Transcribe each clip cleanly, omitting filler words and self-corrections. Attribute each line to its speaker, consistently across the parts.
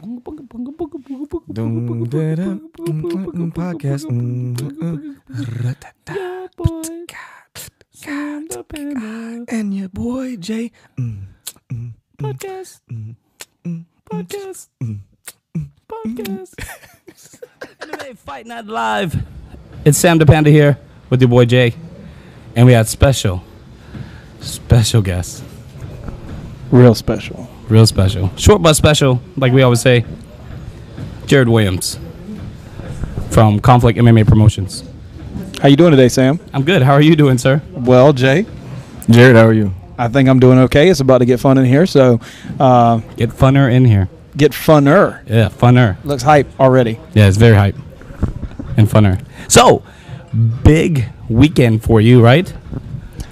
Speaker 1: Podcast. And your boy Jay.
Speaker 2: Podcast. MMA Fight Night Live. It's Sam the Panda here with your boy Jay. And we had special guests.
Speaker 3: Real special.
Speaker 2: Short but special, like we always say. Jared Williams from Conflict MMA Promotions.
Speaker 3: How you doing today, Sam?
Speaker 2: I'm good. How are you doing, sir?
Speaker 3: Well, Jay.
Speaker 1: Jared, how are you?
Speaker 3: I think I'm doing okay. It's about to get fun in here, so
Speaker 2: Get funner in here.
Speaker 3: get funner.
Speaker 2: Yeah, funner.
Speaker 3: Looks hype already.
Speaker 2: Yeah, it's very hype and funner. So, big weekend for you, right?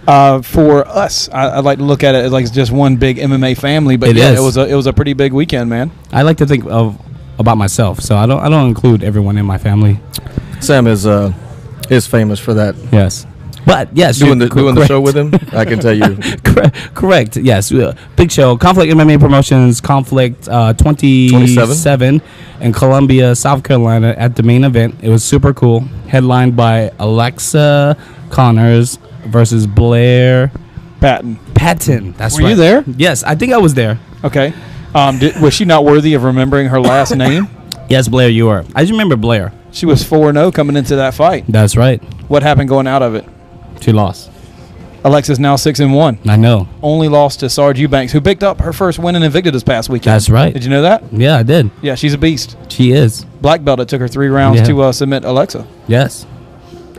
Speaker 3: For us, I'd like to look at it as like just one big MMA family, but
Speaker 2: It is.
Speaker 3: it was a pretty big weekend, man.
Speaker 2: I like to think about myself, so I don't include everyone in my family.
Speaker 1: Sam is famous for that.
Speaker 2: Yes, but yes,
Speaker 1: Doing
Speaker 2: you're
Speaker 1: the show with him, I can tell you.
Speaker 2: correct. Yes, big show. Conflict MMA Promotions, Conflict 27 in Columbia, South Carolina at the main event. It was super cool. Headlined by Alexa Connors versus Blair Patton. That's
Speaker 3: Were
Speaker 2: right.
Speaker 3: you there?
Speaker 2: Yes, I think I was there.
Speaker 3: Okay. Was she not worthy of remembering her last name?
Speaker 2: Yes, Blair, you were. I just remember Blair.
Speaker 3: She was 4-0 coming into that fight.
Speaker 2: That's right.
Speaker 3: What happened going out of it?
Speaker 2: She lost.
Speaker 3: Alexa's now 6-1.
Speaker 2: I know.
Speaker 3: Only lost to Sarge Eubanks, who picked up her first win in Invicta this past weekend.
Speaker 2: That's right.
Speaker 3: Did you know that?
Speaker 2: Yeah, I did.
Speaker 3: Yeah, she's a beast.
Speaker 2: She is.
Speaker 3: Black belt. It took her 3 rounds
Speaker 2: Yeah.
Speaker 3: to submit Alexa.
Speaker 2: Yes.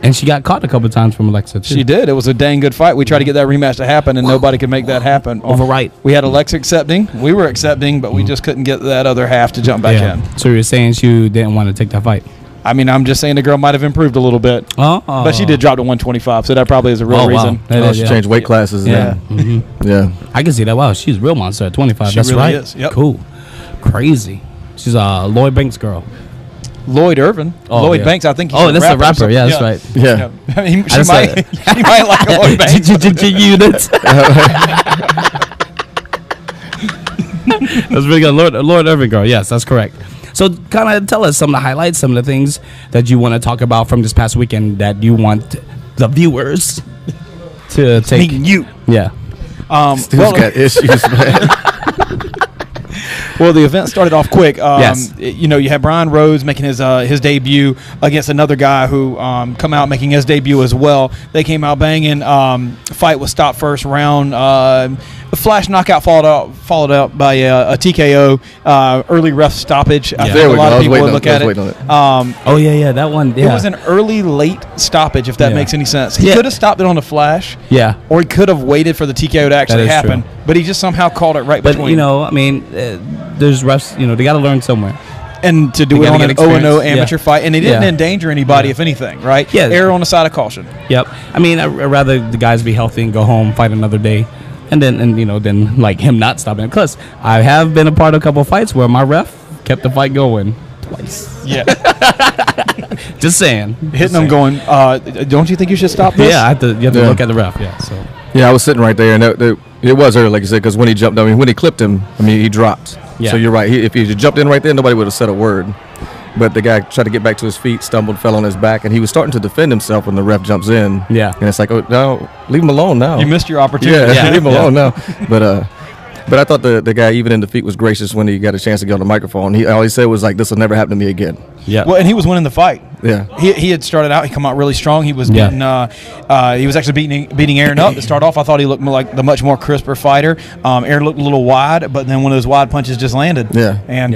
Speaker 2: And she got caught a couple times from Alexa, too.
Speaker 3: She did. It was a dang good fight. We tried to get that rematch to happen, and nobody could make that happen.
Speaker 2: Overright.
Speaker 3: We had Alexa accepting. We were accepting, but we just couldn't get that other half to jump back in.
Speaker 2: So you're saying she didn't want to take that fight?
Speaker 3: I mean, I'm just saying the girl might have improved a little bit.
Speaker 2: Oh.
Speaker 3: But she did drop to 125, so that probably is a real reason.
Speaker 2: That is,
Speaker 1: She
Speaker 2: yeah.
Speaker 1: changed weight classes.
Speaker 3: Yeah.
Speaker 1: Then. Yeah.
Speaker 2: I can see that. Wow, she's a real monster at 25.
Speaker 3: She
Speaker 2: That's
Speaker 3: really
Speaker 2: right.
Speaker 3: is. Yep.
Speaker 2: Cool. Crazy. She's a Lloyd Banks girl.
Speaker 3: Lloyd Irvin.
Speaker 2: Oh,
Speaker 3: Lloyd
Speaker 2: yeah.
Speaker 3: Banks, I think he's
Speaker 2: Oh,
Speaker 3: a
Speaker 2: that's
Speaker 3: rapper.
Speaker 2: a rapper. Yeah, that's right.
Speaker 1: Yeah.
Speaker 3: I mean,
Speaker 2: I just
Speaker 3: she might like a Lloyd Banks.
Speaker 2: Unit. That's really good. Lord Irvin girl. Yes, that's correct. So kind of tell us some of the highlights, some of the things that you want to talk about from this past weekend that you want the viewers to take.
Speaker 3: Meaning you.
Speaker 2: Yeah.
Speaker 1: Steve's got issues, man.
Speaker 3: Well, the event started off quick.
Speaker 2: Yes.
Speaker 3: You know, you had Brian Rhodes making his debut against another guy who come out making his debut as well. They came out banging. Fight was stopped first round. A flash knockout followed up by a TKO. Early ref stoppage. I think
Speaker 1: There
Speaker 3: a
Speaker 1: we
Speaker 3: lot
Speaker 1: go.
Speaker 3: of
Speaker 1: I was
Speaker 3: people
Speaker 1: waiting
Speaker 3: would
Speaker 1: on-
Speaker 3: look
Speaker 1: I
Speaker 3: at
Speaker 1: was
Speaker 3: it.
Speaker 1: waiting on it.
Speaker 2: Oh yeah, that one. Yeah.
Speaker 3: It was an early late stoppage, if that
Speaker 2: Yeah.
Speaker 3: makes any sense. He
Speaker 2: Yeah.
Speaker 3: could have stopped it on the flash.
Speaker 2: Yeah.
Speaker 3: Or he could have waited for the TKO to actually
Speaker 2: is
Speaker 3: happen.
Speaker 2: true.
Speaker 3: But he just somehow called it right
Speaker 2: But
Speaker 3: between.
Speaker 2: you know, I mean, there's refs. You know, they got to learn somewhere.
Speaker 3: And to do
Speaker 2: You
Speaker 3: it
Speaker 2: gotta
Speaker 3: on
Speaker 2: get
Speaker 3: an 0-0
Speaker 2: experience.
Speaker 3: amateur
Speaker 2: Yeah.
Speaker 3: fight. And he didn't
Speaker 2: Yeah.
Speaker 3: endanger anybody, if anything, right?
Speaker 2: Yeah.
Speaker 3: Error on the side of caution.
Speaker 2: Yep. I mean, I'd rather the guys be healthy and go home, fight another day, and then like him not stopping. Because I have been a part of a couple of fights where my ref kept the fight going twice.
Speaker 3: Yeah.
Speaker 2: Just saying.
Speaker 3: Hitting them going, don't you think you should stop this?
Speaker 2: Yeah, you have to
Speaker 1: Yeah.
Speaker 2: look at the ref. Yeah. So.
Speaker 1: Yeah, I was sitting right there, and it was early, like you said, because when he jumped, I mean, when he clipped him, I mean, he dropped.
Speaker 2: Yeah.
Speaker 1: So you're right. If he had jumped in right there, nobody would have said a word. But the guy tried to get back to his feet, stumbled, fell on his back, and he was starting to defend himself when the ref jumps in.
Speaker 2: Yeah.
Speaker 1: And it's like, oh, no, leave him alone now.
Speaker 3: You missed your opportunity.
Speaker 1: Yeah,
Speaker 2: Yeah.
Speaker 1: leave him
Speaker 2: Yeah.
Speaker 1: alone now. But I thought the guy, even in defeat, was gracious when he got a chance to get on the microphone. All he said was like, "This will never happen to me again."
Speaker 2: Yeah.
Speaker 3: Well, and he was winning the fight.
Speaker 1: Yeah.
Speaker 3: He had started out. He come out really strong. He was
Speaker 2: Yeah.
Speaker 3: beating. He was actually beating Aaron up to start off. I thought he looked more like the much more crisper fighter. Aaron looked a little wide, but then one of those wide punches just landed.
Speaker 1: Yeah.
Speaker 3: And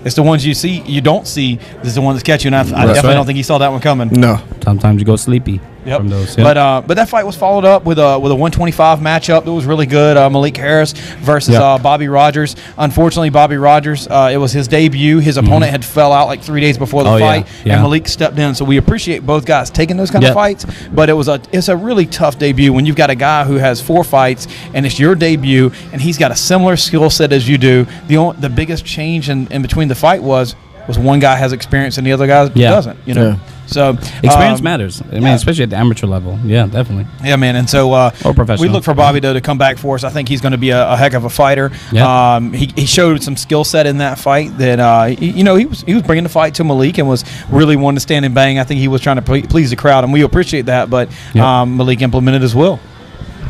Speaker 3: it's the ones you don't see. This is the one that's catching. And I definitely
Speaker 2: right.
Speaker 3: don't think he saw that one coming.
Speaker 1: No.
Speaker 2: Sometimes you go sleepy.
Speaker 3: Yep.
Speaker 2: From those. Yeah.
Speaker 3: But that fight was followed up with a 125 matchup that was really good. Malik Harris versus
Speaker 2: Yeah.
Speaker 3: Bobby Rogers. Unfortunately, Bobby Rogers, it was his debut. His opponent had fell out like 3 days before the
Speaker 2: Oh, yeah.
Speaker 3: fight,
Speaker 2: Yeah.
Speaker 3: and Malik stepped in. So we appreciate both guys taking those kind
Speaker 2: Yep.
Speaker 3: of fights. But it's a really tough debut when you've got a guy who has 4 fights and it's your debut, and he's got a similar skill set as you do. The biggest change in between the fight was one guy has experience and the other guy
Speaker 2: Yeah.
Speaker 3: doesn't. You know.
Speaker 1: Yeah.
Speaker 3: So
Speaker 2: experience matters. I mean, especially at the amateur level. Yeah, definitely.
Speaker 3: Yeah, man. And so
Speaker 2: or professional.
Speaker 3: we look for Bobby Doe to come back for us. I think he's going to be a heck of a fighter.
Speaker 2: Yeah.
Speaker 3: He showed some skill set in that fight that he was bringing the fight to Malik and was really wanting to stand and bang. I think he was trying to please the crowd, and we appreciate that. But Malik implemented as well.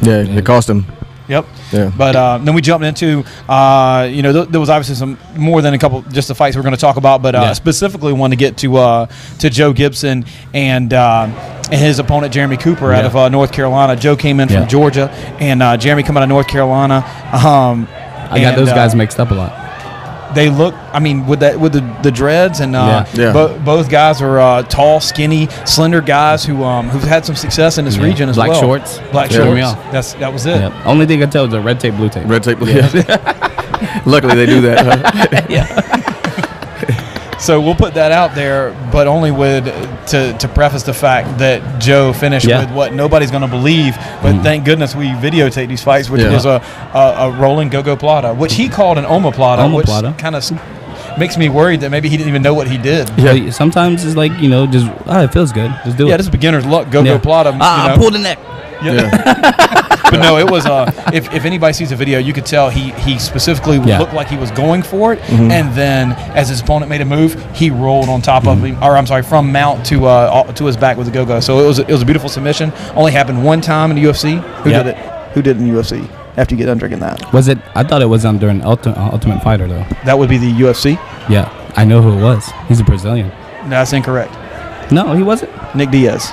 Speaker 1: Yeah, it cost him.
Speaker 3: Yep.
Speaker 1: Yeah.
Speaker 3: But then we jumped into, there was obviously some more than a couple, just the fights we're going to talk about, but specifically want to get to Joe Gibson and his opponent Jeremy Cooper out of North Carolina. Joe came in from Georgia, and Jeremy come out of North Carolina.
Speaker 2: I got those guys mixed up a lot.
Speaker 3: They look, I mean, with the dreads, and both guys are tall, skinny, slender guys who've had some success in this region as
Speaker 2: Black
Speaker 3: well.
Speaker 2: Shorts.
Speaker 3: Black shorts. That was it.
Speaker 2: Yeah. Only thing I tell is the red tape, blue tape.
Speaker 1: Red tape, blue tape. Luckily, they do that.
Speaker 2: Yeah.
Speaker 3: So we'll put that out there, but only to preface the fact that Joe finished with what nobody's going to believe. But thank goodness we videotate these fights, which was a rolling go-go plata, which he called an omoplata, which kind of makes me worried that maybe he didn't even know what he did.
Speaker 2: Yeah. Sometimes it's like, just it feels good. Just do it.
Speaker 3: Yeah, this is beginner's luck. Go plata.
Speaker 2: I pulled the neck.
Speaker 3: But no, it was if anybody sees the video, you could tell he specifically looked like he was going for it, and then as his opponent made a move, he rolled on top of him, or I'm sorry, from mount to his back with a go-go. So it was a beautiful submission. Only happened one time in the UFC. Who did it? Who did it in the UFC? After you get done drinking that,
Speaker 2: was it? I thought it was during Ultimate Fighter though.
Speaker 3: That would be the UFC.
Speaker 2: Yeah, I know who it was. He's a Brazilian.
Speaker 3: No, that's incorrect.
Speaker 2: No, he wasn't.
Speaker 3: Nick Diaz.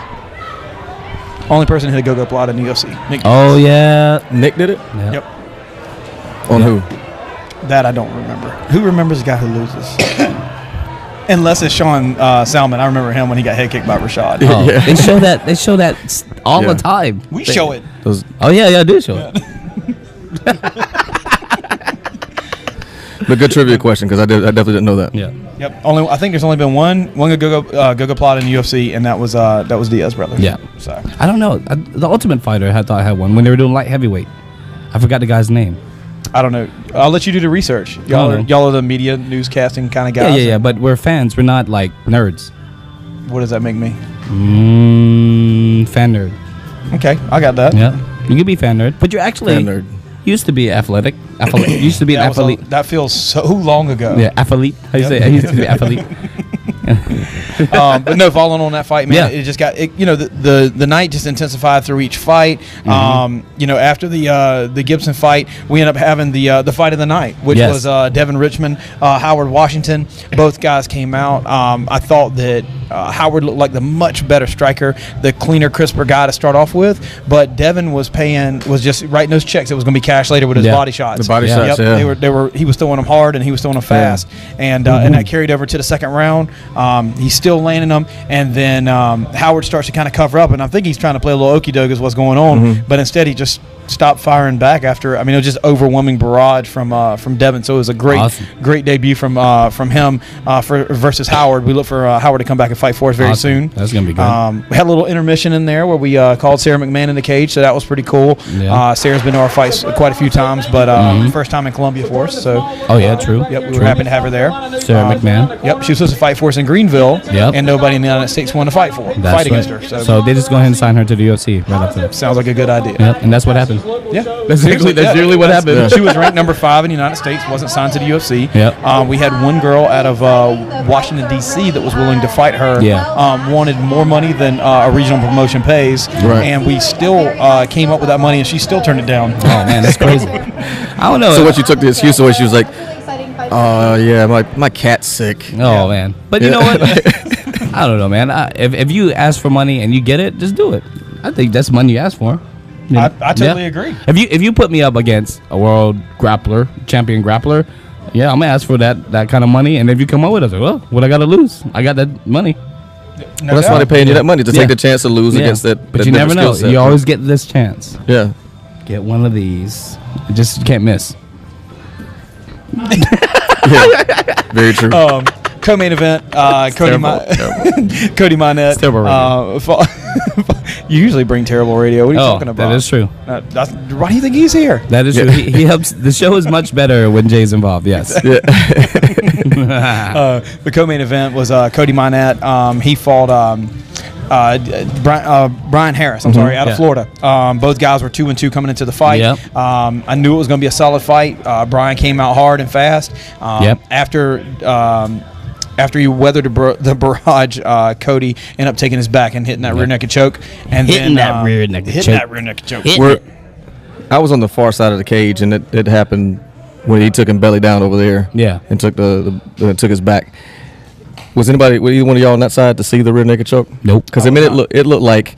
Speaker 3: Only person who hit a go-go plot in the UFC. Nick Diaz.
Speaker 2: Oh yeah,
Speaker 1: Nick did it.
Speaker 2: Yeah.
Speaker 3: Yep.
Speaker 1: On who?
Speaker 3: That I don't remember. Who remembers the guy who loses? Unless it's Sean Salmon. I remember him when he got head kicked by Rashad.
Speaker 2: Oh, They show that all the time.
Speaker 3: We show it.
Speaker 2: Oh yeah, I do show it.
Speaker 1: But good trivia question, because I definitely didn't know that.
Speaker 2: Yeah.
Speaker 3: Yep. I think there's only been one go-go plot in the UFC, and that was Diaz brothers.
Speaker 2: Yeah.
Speaker 3: So
Speaker 2: I don't know. The Ultimate Fighter I thought I had one when they were doing light heavyweight. I forgot the guy's name.
Speaker 3: I don't know. I'll let you do the research. Y'all are the media newscasting kind of guys.
Speaker 2: Yeah. But we're fans. We're not like nerds.
Speaker 3: What does that make me?
Speaker 2: Fan nerd.
Speaker 3: Okay, I got that.
Speaker 2: Yeah. You could be fan nerd, but you're actually
Speaker 1: Fan nerd.
Speaker 2: used to be athletic. You used to be an athlete.
Speaker 3: That feels so long ago.
Speaker 2: Yeah, athlete. How you say it? I used to be athlete.
Speaker 3: But no, following on that fight, man, it just got the night just intensified through each fight. After the Gibson fight, we ended up having the fight of the night, which was Devin Richmond, Howard Washington. Both guys came out. I thought that Howard looked like the much better striker, the cleaner, crisper guy to start off with, but Devin was just writing those checks. It was going to be cash later with his body shots.
Speaker 1: The body shots,
Speaker 3: He was throwing them hard and he was throwing them fast, and that carried over to the second round. He's still landing them, and then Howard starts to kind of cover up, and I think he's trying to play a little okey doke is what's going on, but instead he just stopped firing back after. I mean, it was just overwhelming barrage from Devin. So it was a great debut from him versus Howard. We look for Howard to come back and fight for us very soon.
Speaker 2: That's gonna be good.
Speaker 3: We had a little intermission in there where we called Sarah McMahon in the cage, so that was pretty cool.
Speaker 2: Yeah.
Speaker 3: Sarah's been to our fights quite a few times, but first time in Columbia for us. So
Speaker 2: true.
Speaker 3: Yep, we were happy to have her there.
Speaker 2: Sarah McMahon.
Speaker 3: Yep, she was supposed to fight for us in Greenville, and nobody in the United States wanted to fight against her.
Speaker 2: So they just go ahead and sign her to the UFC right after that.
Speaker 3: Sounds like a good idea.
Speaker 2: Yep, and that's what happened.
Speaker 3: Yeah,
Speaker 2: that's usually what happened.
Speaker 3: Yeah. She was ranked number 5 in the United States, wasn't signed to the UFC.
Speaker 2: Yep.
Speaker 3: We had one girl out of Washington, D.C. that was willing to fight her. Wanted more money than a regional promotion pays.
Speaker 1: Right.
Speaker 3: And we still came up with that money, and she still turned it down.
Speaker 2: Oh, man, that's crazy. I don't know.
Speaker 1: So what, you took the excuse away? She was like, my cat's sick.
Speaker 2: Oh, man. But you know what? I don't know, man. If you ask for money and you get it, just do it. I think that's money you ask for.
Speaker 3: I totally agree.
Speaker 2: If you put me up against a world champion grappler, I'm gonna ask for that kind of money. And if you come up with it, well, what I gotta lose? I got that money.
Speaker 1: Well, that's why they're paying you that money to take the chance to lose against that.
Speaker 2: But you never know. You always get this chance.
Speaker 1: Yeah.
Speaker 2: Get one of these. You can't miss.
Speaker 1: Very true.
Speaker 3: Co-main event, Cody Minette. You usually bring terrible radio. What are you talking about?
Speaker 2: That is true.
Speaker 3: Why do you think he's here?
Speaker 2: That is true. He helps. The show is much better when Jay's involved. Yes.
Speaker 3: The co-main event was Cody Minette. He fought Brian Harris. I'm sorry, out of Florida. Both guys were 2-2 coming into the fight.
Speaker 2: Yep.
Speaker 3: I knew it was going to be a solid fight. Brian came out hard and fast. After he weathered the barrage, Cody ended up taking his back and hitting that rear naked choke. And
Speaker 2: hitting that rear naked choke.
Speaker 1: I was on the far side of the cage, and it happened when he took him belly down over there.
Speaker 2: Yeah.
Speaker 1: And took took his back. Was either one of y'all on that side to see the rear naked choke?
Speaker 2: Nope.
Speaker 1: Because I mean, it looked like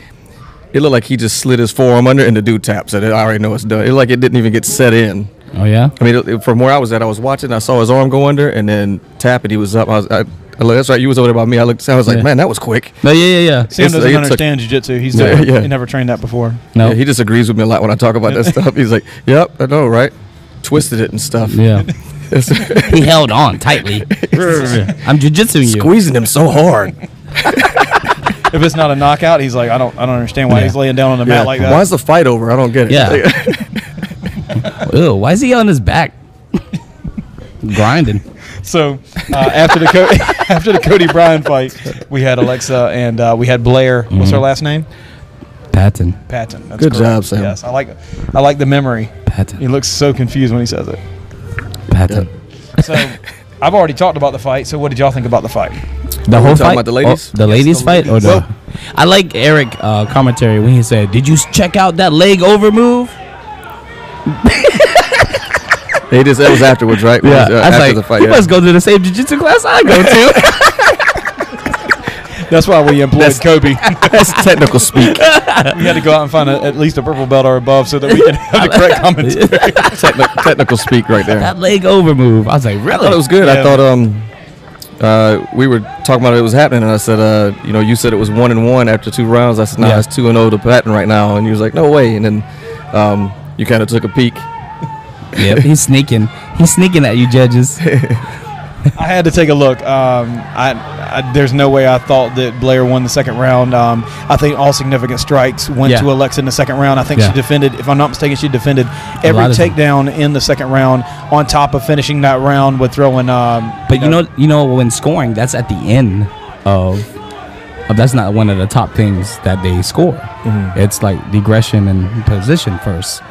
Speaker 1: he just slid his forearm under and the dude taps it. I already know it's done. It looked like it didn't even get set in.
Speaker 2: Oh yeah.
Speaker 1: I mean, from where I was at, I was watching. I saw his arm go under and then tap it. He was up. That's right. You was over there by me. I looked. I was like, man, that was quick.
Speaker 2: No, yeah.
Speaker 3: Sam doesn't understand jiu-jitsu. He's he never trained that before.
Speaker 2: No,
Speaker 1: yeah, he disagrees with me a lot when I talk about that stuff. He's like, "Yep, I know, right?" Twisted it and stuff.
Speaker 2: Yeah. He held on tightly. I'm jiu-jitsuing you.
Speaker 1: Squeezing him so hard.
Speaker 3: If it's not a knockout, he's like, I don't understand why he's laying down on the mat like that.
Speaker 1: Why is the fight over? I don't get it.
Speaker 2: Yeah. Ew, why is he on his back? Grinding.
Speaker 3: So after the Cody Bryan fight, we had Alexa and we had Blair. What's her last name?
Speaker 2: Patton.
Speaker 3: That's
Speaker 1: good
Speaker 3: correct.
Speaker 1: job, Sam.
Speaker 3: Yes, I like the memory.
Speaker 2: Patton.
Speaker 3: He looks so confused when he says it.
Speaker 2: Patton.
Speaker 3: So I've already talked about the fight. So what did y'all think about the fight?
Speaker 2: The whole fight?
Speaker 1: About the ladies?
Speaker 2: The ladies fight? Or the? I like Eric commentary when he said, "Did you check out that leg over move?"
Speaker 1: It was afterwards, right?
Speaker 2: Yeah. I was
Speaker 1: after
Speaker 2: like,
Speaker 1: the fight,
Speaker 2: you must go to the same jiu-jitsu class I go to.
Speaker 3: That's why we employed Kobe.
Speaker 1: That's technical speak.
Speaker 3: We had to go out and find at least a purple belt or above so that we can have the correct commentary.
Speaker 1: Technical speak right there.
Speaker 2: That leg over move. I was like, really?
Speaker 1: I thought it was good.
Speaker 3: Yeah.
Speaker 1: I thought we were talking about it was happening, and I said, you said it was 1-1 after 2 rounds. I said, nah, it's 2-0 to Patton right now, and he was like, no way. And then you kind of took a peek.
Speaker 2: Yep, he's sneaking. He's sneaking at you, judges.
Speaker 3: I had to take a look. There's no way I thought that Blair won the second round. I think all significant strikes went to Alexa in the second round. I think she defended, if I'm not mistaken, she defended every takedown in the second round on top of finishing that round with throwing.
Speaker 2: But you know, when scoring, that's at the end of that's not one of the top things that they score. Mm-hmm. It's like the aggression and position first.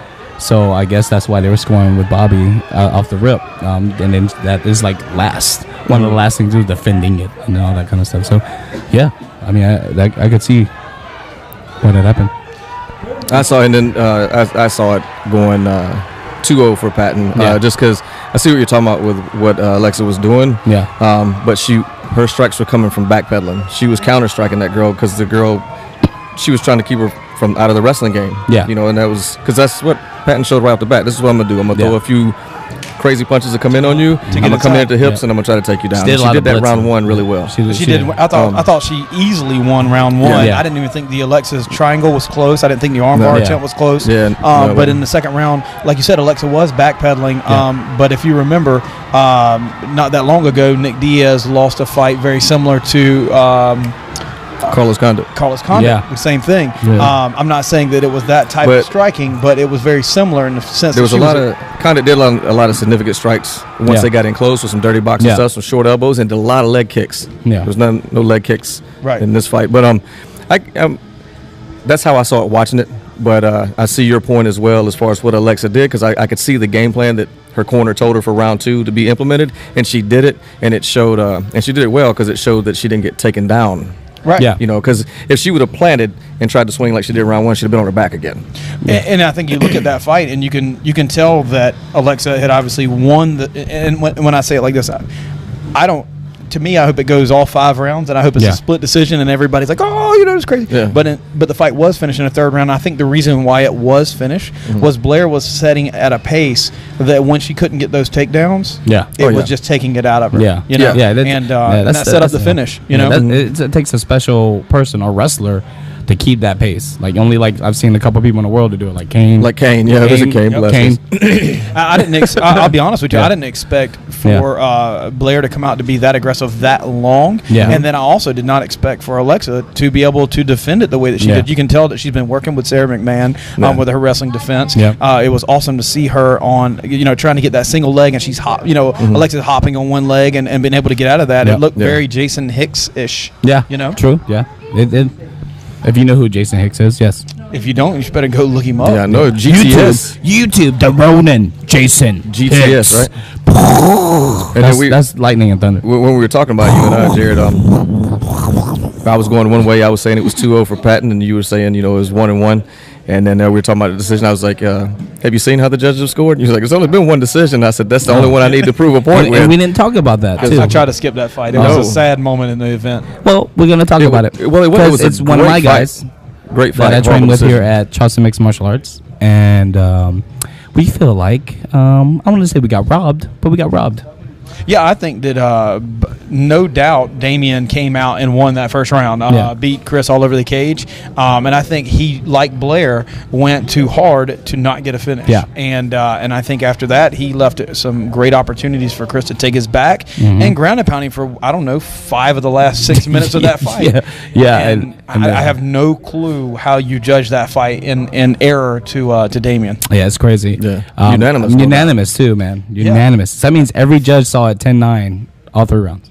Speaker 2: So I guess that's why they were scoring with Bobby off the rip, and then that is like one of the last things was defending it and all that kind of stuff. So, yeah, I mean, I could see what had happened.
Speaker 1: I saw, and then I saw it going 2-0 for Patton, just because I see what you're talking about with what Alexa was doing.
Speaker 2: Yeah.
Speaker 1: But her strikes were coming from backpedaling. She was counter striking that girl because the girl, she was trying to keep her from out of the wrestling game.
Speaker 2: Yeah.
Speaker 1: And that was because that's what Patton showed right off the bat. This is what I'm gonna do. I'm gonna throw a few crazy punches that come in on you. I'm gonna come in at the hips and I'm gonna try to take you down. She did that round 1 really well.
Speaker 3: She did. I thought she easily won round 1. I didn't even think the Alexa's triangle was close. I didn't think the armbar attempt was close. But in the second round, like you said, Alexa was backpedaling. But if you remember, not that long ago, Nick Diaz lost a fight very similar to.
Speaker 1: Carlos Condit.
Speaker 3: The same thing. Yeah. I'm not saying that it was that type of striking, but it was very similar in the sense
Speaker 1: there was Condit did a lot of significant strikes once they got in close with some dirty boxing stuff, some short elbows, and did a lot of leg kicks. Yeah. There was no leg kicks in this fight. But that's how I saw it watching it. But I see your point as well as far as what Alexa did, because I could see the game plan that her corner told her for round 2 to be implemented, and she did it, and it showed, and she did it well because it showed that she didn't get taken down.
Speaker 3: Right.
Speaker 2: Yeah.
Speaker 1: Because if she would have planted and tried to swing like she did round 1, she'd have been on her back again.
Speaker 3: And I think you look at that fight and you can tell that Alexa had obviously won and when I say it like this, to me, I hope it goes all 5 rounds, and I hope it's a split decision, and everybody's like, "Oh, it's crazy." Yeah. But the fight was finished in the 3rd round. I think the reason why it was finished was Blair was setting at a pace that when she couldn't get those takedowns, it was just taking it out of her.
Speaker 2: Yeah,
Speaker 3: and that set up the finish.
Speaker 2: It takes a special person or wrestler to keep that pace. Like only like I've seen a couple people in the world to do it, like Kane.
Speaker 1: Like Kane, yeah, there's a Kane.
Speaker 3: Yep.
Speaker 2: Kane.
Speaker 3: I didn't. I'll be honest with you. I didn't expect for Blair to come out to be that aggressive that long.
Speaker 2: Yeah.
Speaker 3: And then I also did not expect for Alexa to be able to defend it the way that she did. You can tell that she's been working with Sarah McMahon with her wrestling defense. Yeah. It was awesome to see her on, trying to get that single leg, and she's Alexa's hopping on one leg and being able to get out of that. It looked very Jason Hicks-ish.
Speaker 2: Yeah. True. Yeah. It if you know who Jason Hicks is, yes.
Speaker 3: If you don't, you should better go look him up.
Speaker 1: Yeah, I know. GTS.
Speaker 2: YouTube, the Ronin, Jason
Speaker 1: GTS,
Speaker 2: Hicks.
Speaker 1: Right? And
Speaker 2: that's lightning and thunder.
Speaker 1: When we were talking about you and I, Jared, I was going one way. I was saying it was 2-0 for Patton, and you were saying, it was 1-1. And then we were talking about the decision. I was like, have you seen how the judges have scored? And you was like, it's only been one decision. I said, that's the only one I need to prove a point with.
Speaker 2: And we didn't talk about that, too.
Speaker 3: I tried to skip that fight. It was a sad moment in the event.
Speaker 2: Well, we're going to talk about it.
Speaker 1: Well, it was
Speaker 2: it's one of my guys.
Speaker 1: Great fight.
Speaker 2: That I train with here at Charleston Mixed Martial Arts. And we feel like, I want to say we got robbed, but we got robbed.
Speaker 3: Yeah, I think that no doubt Damian came out and won that first round, beat Chris all over the cage. And I think he, like Blair, went too hard to not get a finish. Yeah. And I think after that, he left some great opportunities for Chris to take his back and ground and pounding for, 5 of the last 6 minutes of that fight.
Speaker 2: Yeah.
Speaker 3: And I have no clue how you judge that fight in error to Damian.
Speaker 2: Yeah, it's crazy.
Speaker 1: Yeah.
Speaker 2: Unanimous too, man. Unanimous. So that means every judge saw it 10-9 all 3 rounds.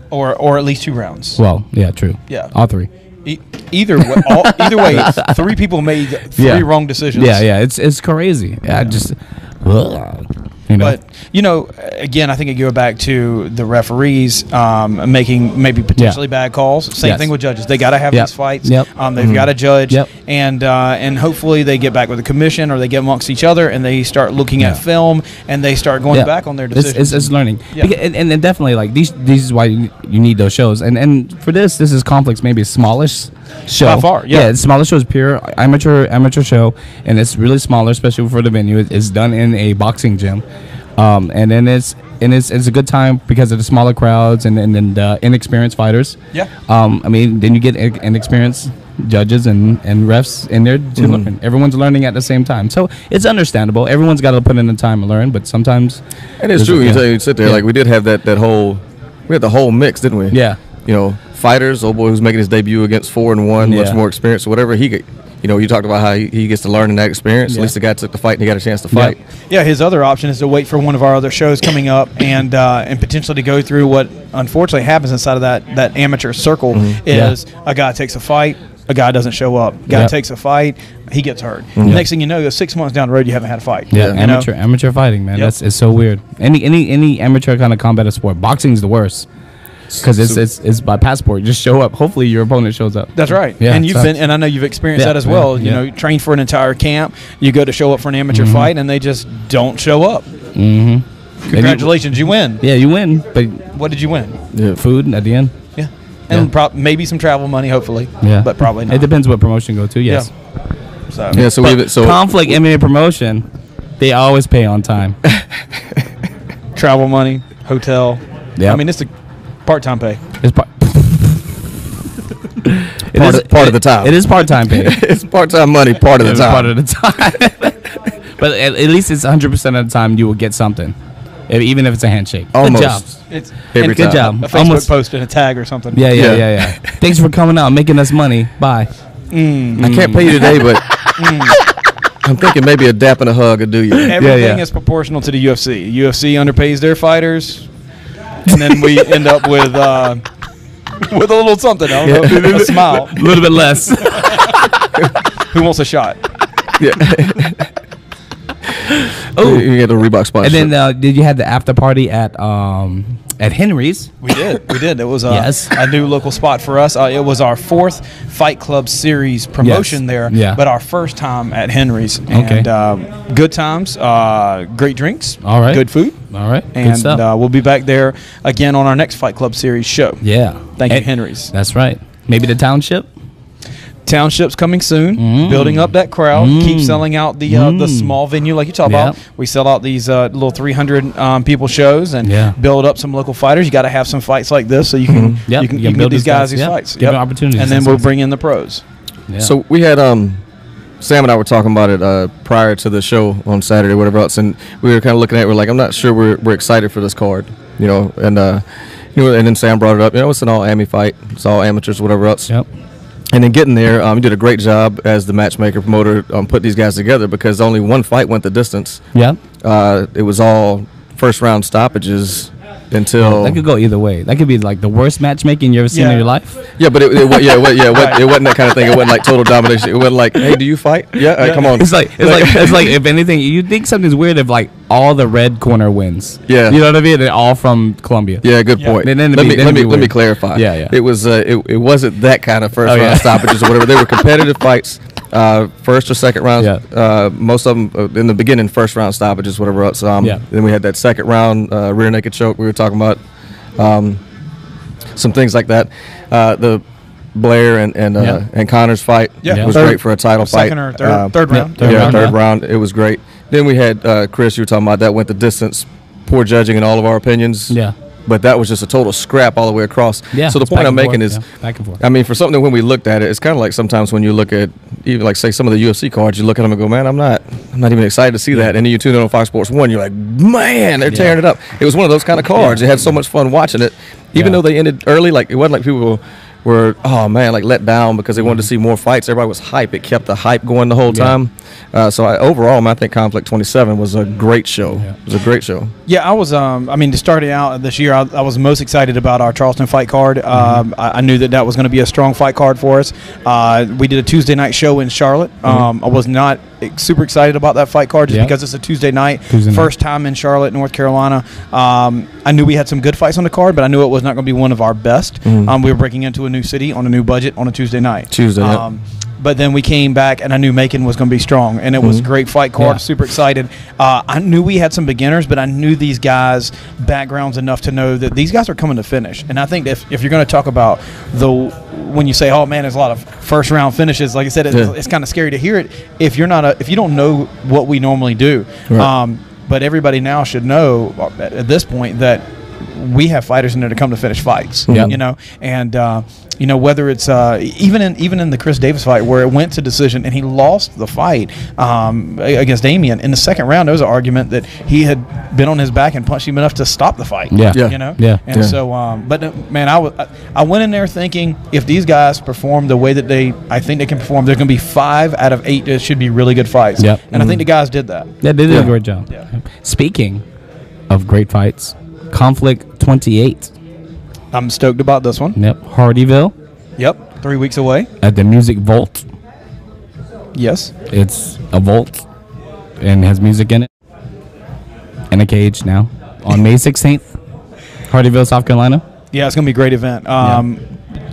Speaker 3: Or at least 2 rounds.
Speaker 2: Well, yeah, true.
Speaker 3: Yeah.
Speaker 2: All 3.
Speaker 3: Either way, 3 people made 3 wrong decisions.
Speaker 2: Yeah, it's crazy.
Speaker 3: But again, I think it goes back to the referees making maybe potentially bad calls. Same thing with judges; they got to have these fights. They've got to judge, and hopefully they get back with the commission or they get amongst each other and they start looking at film and they start going back on their decisions.
Speaker 2: It's learning, and definitely like these is why you need those shows. And for this is Conflict's maybe a smallish show.
Speaker 3: By far,
Speaker 2: the smallest show is pure amateur show, and it's really smaller, especially for the venue. It's done in a boxing gym. And then it's a good time because of the smaller crowds and the inexperienced fighters. Yeah. Then you get inexperienced judges and refs in there to learn. Everyone's learning at the same time, so it's understandable. Everyone's got to put in the time to learn, but sometimes
Speaker 1: it is true. You sit there like we did have that whole the whole mix, didn't we?
Speaker 2: Yeah.
Speaker 1: Fighters. Old boy who's making his debut against 4-1, much more experience or whatever he get. You talked about how he gets to learn in that experience. At least the guy took the fight and he got a chance to fight.
Speaker 3: Yeah, his other option is to wait for one of our other shows coming up and potentially to go through what unfortunately happens inside of that amateur circle is a guy takes a fight, a guy doesn't show up. Guy takes a fight, he gets hurt. Next thing you know, 6 months down the road, you haven't had a fight.
Speaker 2: Yeah, amateur fighting, man. It's so weird. Any amateur kind of combat sport, boxing's the worst. Because it's by passport. You just show up. Hopefully your opponent shows up.
Speaker 3: That's right. Yeah, and and I know you've experienced that as well. You train for an entire camp. You go to show up for an amateur fight, and they just don't show up. Congratulations, you win.
Speaker 2: Yeah, you win. But
Speaker 3: what did you win?
Speaker 2: Yeah, food at the end.
Speaker 3: Yeah, and maybe some travel money, hopefully.
Speaker 2: Yeah,
Speaker 3: but probably not.
Speaker 2: It depends what promotion you go to. Yes.
Speaker 3: Yeah.
Speaker 2: So Conflict MMA promotion, they always pay on time.
Speaker 3: Travel money, hotel. Yeah. I mean, it's a part-time pay.
Speaker 2: It's part of the time. It is part-time pay.
Speaker 1: It's part-time money part of the time.
Speaker 2: Part of the time. But at least it's 100% of the time you will get something, even if it's a handshake.
Speaker 1: Almost.
Speaker 2: Good job.
Speaker 3: It's
Speaker 1: every
Speaker 3: good
Speaker 1: time.
Speaker 3: job. A Facebook post and a tag or something.
Speaker 2: Yeah. Thanks for coming out, making us money. Bye.
Speaker 1: I can't pay you today, but I'm thinking maybe a dap and a hug would do you.
Speaker 3: Everything is proportional to the UFC. UFC underpays their fighters. And then we end up with a little something. I don't know, a smile.
Speaker 2: A little bit less.
Speaker 3: Who wants a shot?
Speaker 1: Yeah. Oh, you get a Reebok sponsor.
Speaker 2: And then did you have the after party at Henry's?
Speaker 3: We did. It was a new local spot for us. It was our 4th Fight Club Series promotion there, but our first time at Henry's. And good times, great drinks,
Speaker 2: all right,
Speaker 3: good food,
Speaker 2: all right,
Speaker 3: and we'll be back there again on our next Fight Club Series show.
Speaker 2: Yeah,
Speaker 3: thank you, Henry's.
Speaker 2: That's right. Maybe the Township.
Speaker 3: Township's coming soon, building up that crowd, keep selling out the small venue like you talk about. We sell out these little 300 people shows and build up some local fighters. You got to have some fights like this so you can you can give these guys these fights.
Speaker 2: Give them opportunities.
Speaker 3: And then we'll bring in the pros.
Speaker 2: Yeah.
Speaker 1: So we had Sam and I were talking about it prior to the show on Saturday, whatever else, and we were kind of looking at it. We're like, I'm not sure we're excited for this card, you know, and and then Sam brought it up. You know, it's an all AMI fight. It's all amateurs, whatever else.
Speaker 2: Yep.
Speaker 1: And then getting there, you did a great job as the matchmaker promoter put these guys together because only one fight went the distance.
Speaker 2: Yeah.
Speaker 1: It was all first round stoppages until
Speaker 2: that could go either way. That could be like the worst matchmaking you ever seen in your life.
Speaker 1: Yeah, but it wasn't that kind of thing. It wasn't like total domination. It wasn't like, hey, do you fight? Yeah, come on.
Speaker 2: It's like if anything, you think something's weird if like all the red corner wins.
Speaker 1: Yeah,
Speaker 2: you know what I mean. They're all from Colombia.
Speaker 1: Yeah, good point.
Speaker 2: Let
Speaker 1: me clarify.
Speaker 2: Yeah.
Speaker 1: It was it wasn't that kind of first round stoppages or whatever. They were competitive fights. First or second round, most of them in the beginning, first round stoppages, whatever else. Then we had that second round rear naked choke. We were talking about some things like that. The Blair and Connor's fight was great for a title fight.
Speaker 3: Second or third round.
Speaker 1: Third round. It was great. Then we had Chris. You were talking about that went the distance. Poor judging in all of our opinions.
Speaker 2: Yeah.
Speaker 1: But that was just a total scrap all the way across.
Speaker 2: Yeah,
Speaker 1: so the point I'm making is,
Speaker 2: back and forth.
Speaker 1: I mean, for something when we looked at it, it's kind of like sometimes when you look at even like say some of the UFC cards, you look at them and go, man, I'm not even excited to see that. And then you tune in on Fox Sports 1, you're like, man, they're tearing it up. It was one of those kind of cards. You had so much fun watching it, even though they ended early. Like it wasn't like people were like let down because they wanted to see more fights. Everybody was hype. It kept the hype going the whole time. So overall, I think Conflict 27 was a great show. It was a great show.
Speaker 3: Yeah, I was. To start it out this year, I was most excited about our Charleston fight card. I knew that was going to be a strong fight card for us. We did a Tuesday night show in Charlotte. I was not super excited about that fight card just because it's a Tuesday night. First time in Charlotte, North Carolina. I knew we had some good fights on the card, but I knew it was not going to be one of our best. We were breaking into a new city on a new budget on a Tuesday night. But then we came back, and I knew Macon was going to be strong, and it was a great fight card. Super excited. I knew we had some beginners, but I knew these guys' backgrounds enough to know that these guys are coming to finish. And I think if you're going to talk about when you say, oh man, there's a lot of first round finishes, like I said, it's kind of scary to hear it if you don't know what we normally do. Right. But everybody now should know at this point that we have fighters in there to come to finish fights. You know, and whether it's even in the Chris Davis fight where it went to decision and he lost the fight against Damian in the second round, there was an argument that he had been on his back and punched him enough to stop the fight. So but man, I went in there thinking if these guys perform the way that I think they can perform, they're going to be 5 out of 8 that should be really good fights. And I think the guys did that.
Speaker 2: Yeah, they did a great job. Speaking of great fights, Conflict 28.
Speaker 3: I'm stoked about this one.
Speaker 2: Yep. Hardyville.
Speaker 3: Yep. 3 weeks away.
Speaker 2: At the Music Vault.
Speaker 3: Yes.
Speaker 2: It's a vault and has music in it. And a cage now. On May 16th. Hardyville, South Carolina.
Speaker 3: Yeah, it's going to be a great event.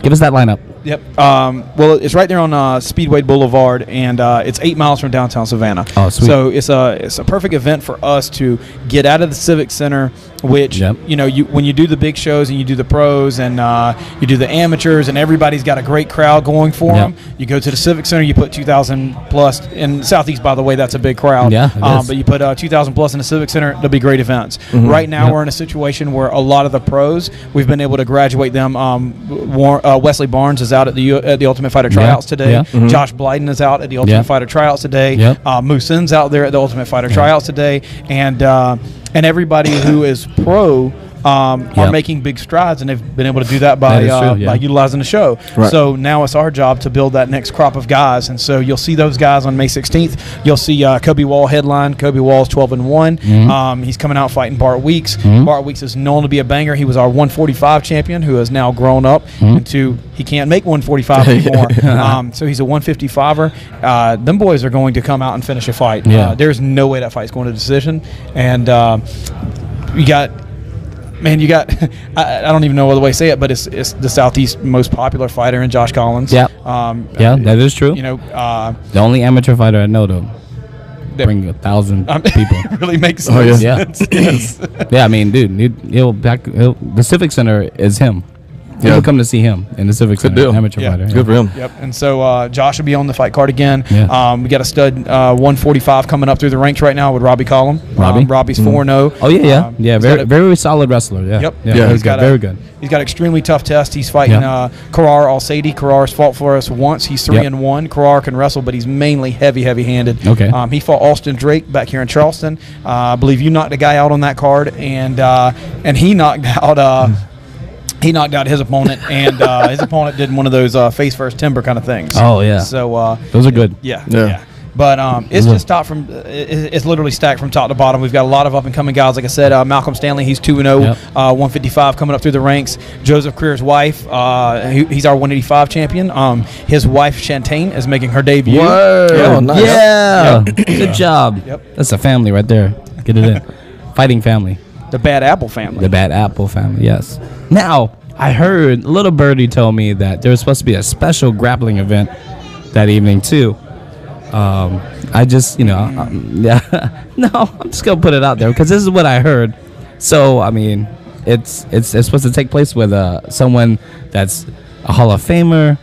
Speaker 2: Give us that lineup.
Speaker 3: Yep. Well, it's right there on Speedway Boulevard, and it's 8 miles from downtown Savannah. Oh, sweet. So it's a perfect event for us to get out of the Civic Center, which when you do the big shows and you do the pros and you do the amateurs and everybody's got a great crowd going for them. You go to the Civic Center, you put 2,000 plus in Southeast. By the way, that's a big crowd. Yeah. But you put 2,000 plus in the Civic Center, there'll be great events. Right now, we're in a situation where a lot of the pros we've been able to graduate them. Wesley Barnes is out at the Ultimate Fighter tryouts today. Josh Blyden is out at the Ultimate Fighter tryouts today. Moosin's out there at the Ultimate Fighter tryouts today, and everybody who is pro are making big strides, and they've been able to do that by utilizing the show. Right. So now it's our job to build that next crop of guys, and so you'll see those guys on May 16th. You'll see Kobe Wall headline. Kobe Wall's 12-1. He's coming out fighting Bart Weeks. Bart Weeks is known to be a banger. He was our 145 champion who has now grown up into he can't make 145 anymore. So he's a 155er. Them boys are going to come out and finish a fight. There's no way that fight's going to decision, and you got I don't even know what the way to say it, but it's the Southeast most popular fighter in Josh Collins. Yeah,
Speaker 2: that is true. The only amateur fighter I know to bring 1,000 people.
Speaker 3: It really makes sense.
Speaker 2: Yeah, I mean, dude, the Civic Center is him. People come to see him in the Civic Center, amateur fighter.
Speaker 1: Good for him.
Speaker 3: Yep. And so Josh will be on the fight card again.
Speaker 2: Yeah.
Speaker 3: We got a stud 145 coming up through the ranks right now with Robbie Collum. Robbie's 4-0.
Speaker 2: Oh yeah. Very solid wrestler. Yeah.
Speaker 3: Yep.
Speaker 2: Yeah. He's got very good.
Speaker 3: He's got extremely tough test. He's fighting Karar Al-Saidi. Karar's fought for us once. He's 3-1. Karar can wrestle, but he's mainly heavy-handed.
Speaker 2: Okay.
Speaker 3: He fought Austin Drake back here in Charleston. I believe you knocked a guy out on that card, and he knocked out. He knocked out his opponent, and his opponent did one of those face first timber kind of things.
Speaker 2: Oh yeah.
Speaker 3: So
Speaker 2: those are good.
Speaker 3: Yeah. But it's just it's literally stacked from top to bottom. We've got a lot of up and coming guys. Like I said, Malcolm Stanley, he's 2-0, 155 coming up through the ranks. Joseph Creer's wife, he's our 185 champion. His wife Shantaine is making her debut.
Speaker 1: Whoa, nice.
Speaker 2: Yeah. Good job. Yep. That's a family right there. Get it in. Fighting family.
Speaker 3: The Bad Apple family.
Speaker 2: The Bad Apple family. Yes. Now I heard Little Birdie told me that there was supposed to be a special grappling event that evening too. I just, no, I'm just gonna put it out there because this is what I heard. So, I mean, it's supposed to take place with someone that's a Hall of Famer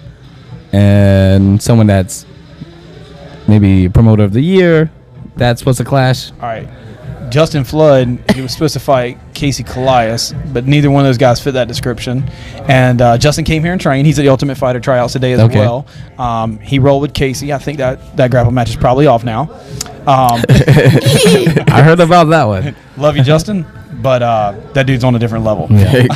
Speaker 2: and someone that's maybe Promoter of the Year. That's supposed to clash.
Speaker 3: All right. Justin Flood, he was supposed to fight Casey Colias, but neither one of those guys fit that description. And Justin came here and trained. He's at the Ultimate Fighter tryouts today as well. He rolled with Casey. I think that grapple match is probably off now.
Speaker 2: I heard about that one.
Speaker 3: Love you, Justin, but that dude's on a different level.
Speaker 2: Yeah.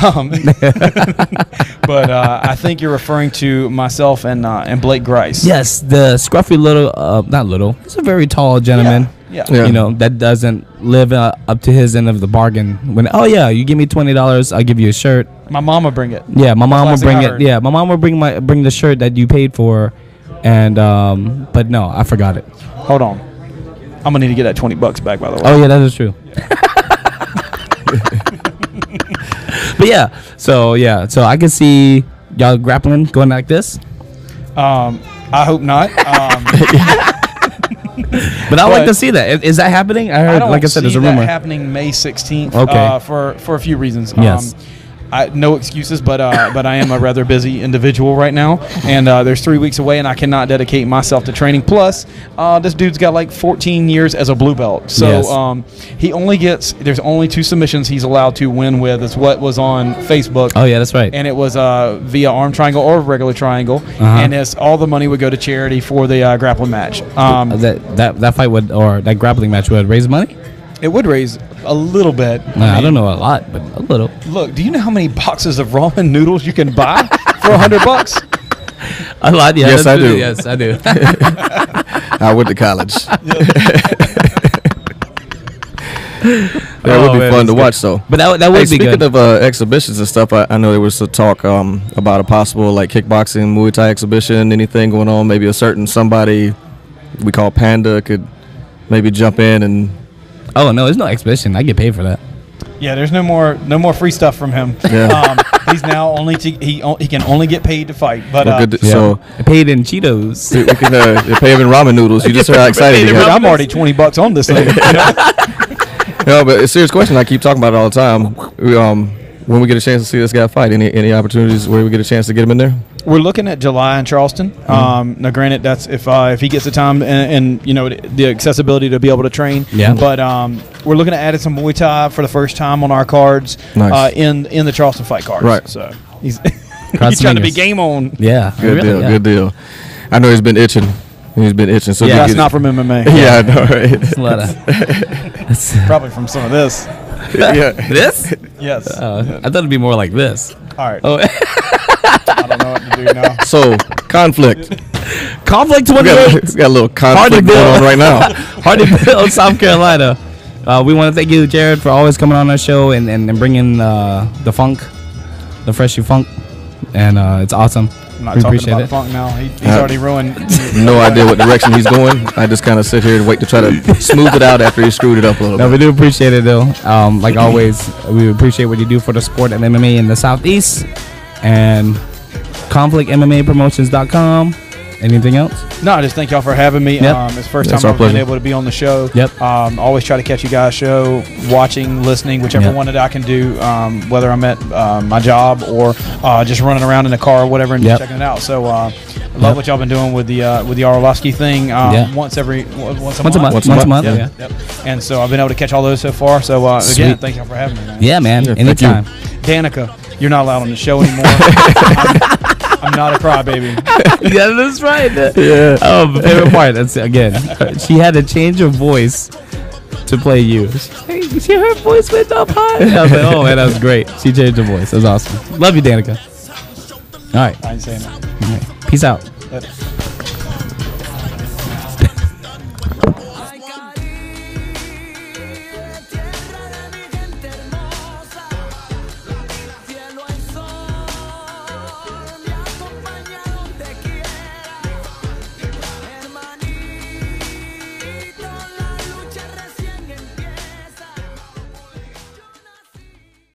Speaker 3: But I think you're referring to myself and Blake Grice.
Speaker 2: Yes, the scruffy little, not little, he's a very tall gentleman.
Speaker 3: Yeah.
Speaker 2: That doesn't live up to his end of the bargain. When you give me $20, I'll give you a shirt.
Speaker 3: My mom will bring it.
Speaker 2: Yeah, my mom will bring it. Yeah, my mom will bring the shirt that you paid for, and but no, I forgot it.
Speaker 3: Hold on, I'm gonna need to get that $20 back. By the way.
Speaker 2: Oh yeah, that is true. But so I can see y'all grappling going like this.
Speaker 3: I hope not.
Speaker 2: But I would like to see that. Is that happening? I heard, like I said, there's a rumor.
Speaker 3: Happening May 16th.
Speaker 2: Okay.
Speaker 3: For a few reasons.
Speaker 2: Yes.
Speaker 3: No excuses, but I am a rather busy individual right now, and there's 3 weeks away, and I cannot dedicate myself to training. Plus, this dude's got like 14 years as a blue belt, so he only gets. There's only 2 submissions he's allowed to win with. Is what was on Facebook.
Speaker 2: Oh yeah, that's right.
Speaker 3: And it was via arm triangle or regular triangle, and all the money would go to charity for the grappling match.
Speaker 2: That fight would, or that grappling match would raise money.
Speaker 3: It would raise a little bit.
Speaker 2: I don't know a lot, but a little.
Speaker 3: Look, do you know how many boxes of ramen noodles you can buy for $100?
Speaker 2: A lot, yeah.
Speaker 1: Yes, I do.
Speaker 2: Yes, I do.
Speaker 1: I went to college. That would be fun to watch, though.
Speaker 2: But that would be good.
Speaker 1: Speaking of exhibitions and stuff, I know there was a talk about a possible like kickboxing, Muay Thai exhibition, anything going on. Maybe a certain somebody we call Panda could maybe jump in and.
Speaker 2: Oh no, there's no exhibition. I get paid for that.
Speaker 3: Yeah, there's no more free stuff from him.
Speaker 1: Yeah.
Speaker 3: He's now only he can only get paid to fight. But
Speaker 1: so
Speaker 2: paid in Cheetos.
Speaker 1: We can pay him in ramen noodles. You just heard how excited he got.
Speaker 3: I'm already $20 on this thing.
Speaker 1: No, but it's a serious question. I keep talking about it all the time. When we get a chance to see this guy fight, any opportunities where we get a chance to get him in there?
Speaker 3: We're looking at July in Charleston. Now, granted, that's if he gets the time and the accessibility to be able to train.
Speaker 2: Yeah.
Speaker 3: But we're looking at adding some Muay Thai for the first time on our cards.
Speaker 1: Nice.
Speaker 3: In the Charleston fight cards.
Speaker 1: Right.
Speaker 3: So he's trying to be game on.
Speaker 2: Yeah.
Speaker 1: Good deal. I know he's been itching. So
Speaker 3: yeah, that's not from MMA.
Speaker 1: Yeah, I know, right?
Speaker 3: Probably from some of this.
Speaker 1: Yeah.
Speaker 2: This?
Speaker 3: Yes.
Speaker 2: I thought it'd be more like this.
Speaker 3: All right.
Speaker 2: Oh.
Speaker 3: I don't know what to do now.
Speaker 1: So, conflict
Speaker 2: 28.
Speaker 1: It's got a little conflict going on right now.
Speaker 2: Hardyville, South Carolina. We want to thank you, Jared, for always coming on our show and bringing the funk, the freshy funk. And it's awesome.
Speaker 3: I'm not talking about funk now. He's already ruined.
Speaker 1: No idea what direction he's going. I just kind of sit here and wait to try to smooth it out after he screwed it up a little bit.
Speaker 2: No, we do appreciate it, though. Like always, we appreciate what you do for the sport and MMA in the Southeast. And conflictmmapromotions.com. Anything else?
Speaker 3: No, I just thank y'all for having me.
Speaker 2: Yep.
Speaker 3: It's the first time I've been able to be on the show.
Speaker 2: Yep.
Speaker 3: Always try to catch you guys' show, watching, listening, whichever one that I can do, whether I'm at my job or just running around in the car or whatever and just checking it out. So I love what y'all been doing with the Orlovsky thing once a month.
Speaker 2: Yeah.
Speaker 3: Yep. And so I've been able to catch all those so far. So again, thank y'all for having me, man.
Speaker 2: Yeah, man. Anytime.
Speaker 3: Danica, you're not allowed on the show anymore. I'm not a crybaby.
Speaker 2: Yeah, that's right.
Speaker 1: Yeah.
Speaker 2: Oh, my favorite part. That's again. She had to change her voice to play you. Her voice went up high. I was like, oh man, that was great. She changed her voice. That was awesome. Love you, Danica. All right.
Speaker 3: I ain't saying that.
Speaker 2: All right. Peace out.
Speaker 3: Later.